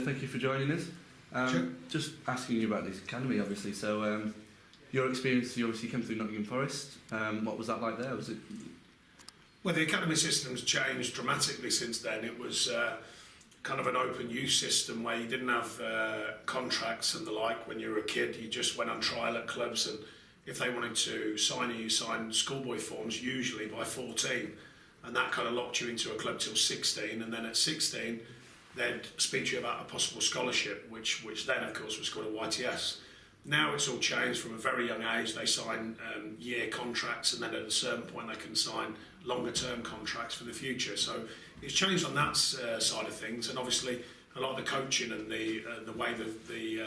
Thank you for joining us. Sure. Just asking you about this academy, obviously. So, your experience, you obviously came through Nottingham Forest. What was that like there? Was it? Well, the academy system's changed dramatically since then. It was kind of an open youth system where you didn't have contracts and the like. When you were a kid, you just went on trial at clubs, and if they wanted to sign you, you signed schoolboy forms, usually by 14, and that kind of locked you into a club till 16, and then at 16, they'd speak to you about a possible scholarship, which then, of course, was called a YTS. Now it's all changed. From a very young age, they sign year contracts, and then at a certain point they can sign longer-term contracts for the future. So it's changed on that side of things, and obviously a lot of the coaching and the way that the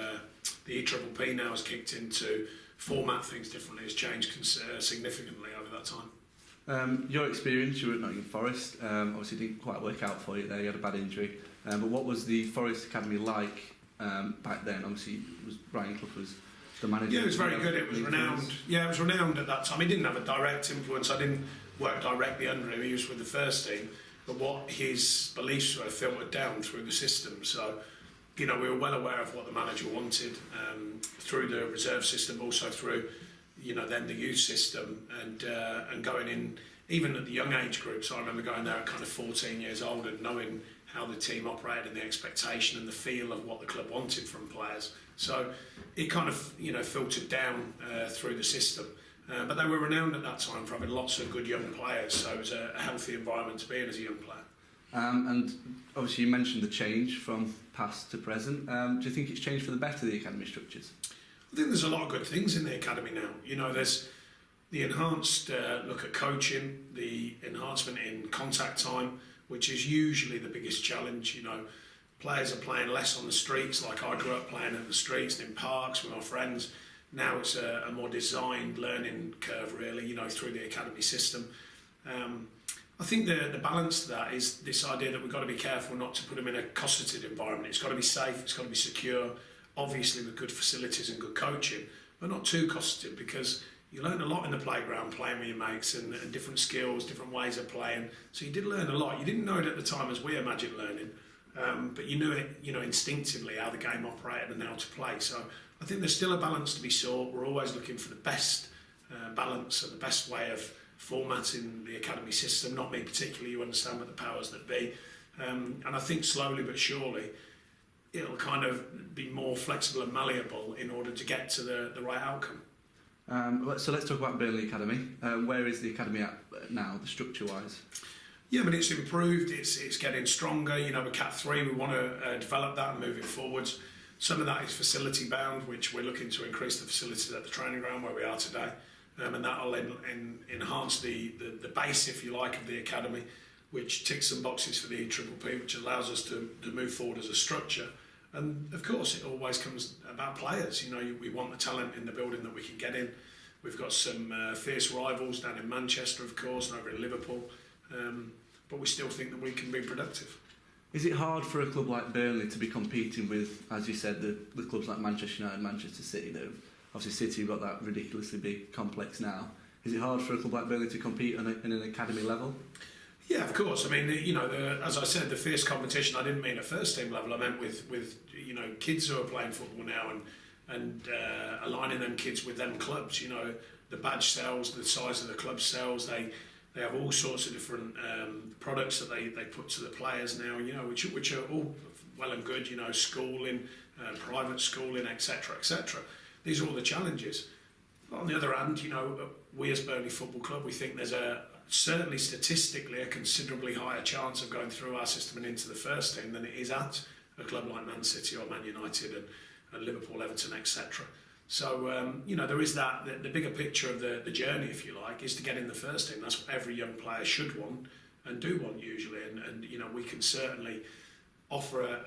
EPPP now has kicked in to format things differently has changed significantly over that time. Your experience, you were at Nottingham Forest, obviously didn't quite work out for you there, you had a bad injury. But what was the Forest Academy like back then? Obviously, Brian Clough was the manager. Yeah, it was very good. It was renowned. Yeah, it was renowned at that time. He didn't have a direct influence. I didn't work directly under him. He was with the first team. But what his beliefs were filtered down through the system. So, we were well aware of what the manager wanted through the reserve system, also through, then the youth system, and going in, even at the young age groups. I remember going there at kind of 14 years old and knowing how the team operated and the expectation and the feel of what the club wanted from players. So it kind of, filtered down through the system. But they were renowned at that time for having lots of good young players, so it was a healthy environment to be in as a young player. And obviously you mentioned the change from past to present. Do you think it's changed for the better, the academy structures? I think there's a lot of good things in the academy now. There's the enhanced look at coaching, the enhancement in contact time, which is usually the biggest challenge. Players are playing less on the streets, like I grew up playing in the streets and in parks with my friends. Now it's a more designed learning curve, really, through the academy system. I think the balance to that is this idea that we've got to be careful not to put them in a cosseted environment. It's got to be safe, it's got to be secure, obviously with good facilities and good coaching, but not too cosseted, because you learn a lot in the playground playing with your mates and different skills, different ways of playing. So you did learn a lot. You didn't know it at the time as we imagined learning, but you knew it, instinctively how the game operated and how to play. So I think there's still a balance to be sought. We're always looking for the best balance and the best way of formatting the academy system. Not me particularly, you understand, but the powers that be. And I think slowly but surely it'll kind of be more flexible and malleable in order to get to the right outcome. So let's talk about Burnley Academy. Where is the academy at now, the structure-wise? Yeah, but it's improved. It's getting stronger. With Cat 3, we want to develop that and move it forwards. Some of that is facility bound, which we're looking to increase the facilities at the training ground where we are today, and that will enhance the base, if you like, of the academy, which ticks some boxes for the EPPP, which allows us to move forward as a structure. And of course, it always comes about players. We want the talent in the building that we can get in. We've got some fierce rivals down in Manchester, of course, and over in Liverpool, but we still think that we can be productive. Is it hard for a club like Burnley to be competing with, as you said, the clubs like Manchester United, Manchester City? Obviously, City have got that ridiculously big complex now. Is it hard for a club like Burnley to compete in an academy level? Yeah, of course. I mean, as I said, the fierce competition, I didn't mean at first team level. I meant with kids who are playing football now and aligning them kids with them clubs. The badge sells, the size of the club sells. They have all sorts of different products that they put to the players now, which are all well and good, schooling, private schooling, etc., etc. These are all the challenges. But on the other hand, we as Burnley Football Club, we think there's certainly statistically a considerably higher chance of going through our system and into the first team than it is at a club like Man City or Man United and Liverpool, Everton, etc. So, there is that. The bigger picture of the journey, if you like, is to get in the first team. That's what every young player should want and do want usually. And we can certainly offer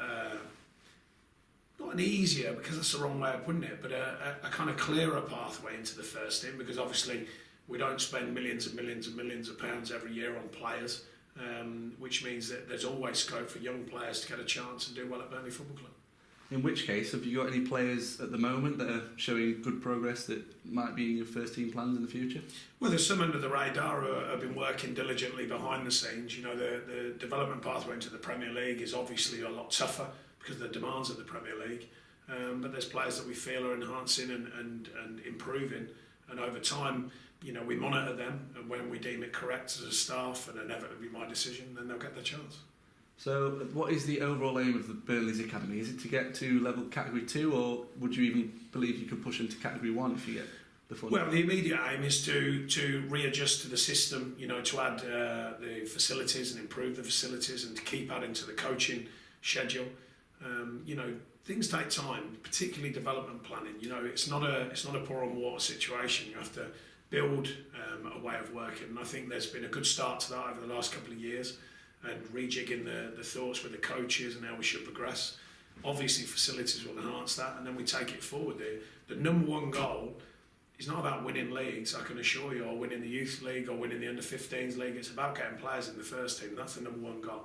not an easier, because that's the wrong way of putting it, but a kind of clearer pathway into the first team, because obviously we don't spend millions and millions and millions of pounds every year on players, which means that there's always scope for young players to get a chance and do well at Burnley Football Club. In which case, have you got any players at the moment that are showing good progress that might be in your first team plans in the future? Well, there's some under the radar who have been working diligently behind the scenes. The development pathway into the Premier League is obviously a lot tougher because of the demands of the Premier League. But there's players that we feel are enhancing and improving, and over time, you know, we monitor them, and when we deem it correct as a staff, and inevitably my decision, then they'll get their chance. So, what is the overall aim of the Burnley's academy? Is it to get to level Category 2, or would you even believe you could push them to Category 1 if you get the funding? Well, the immediate aim is to readjust to the system, you know, to add the facilities and improve the facilities, and to keep adding to the coaching schedule. You know, things take time, particularly development planning. You know, it's not a pour on water situation. You have to build a way of working, and I think there's been a good start to that over the last couple of years, and rejigging the thoughts with the coaches and how we should progress. Obviously, facilities will enhance that, and then we take it forward. The number one goal is not about winning leagues, I can assure you, or winning the youth league or winning the under-15s league. It's about getting players in the first team. That's the number one goal.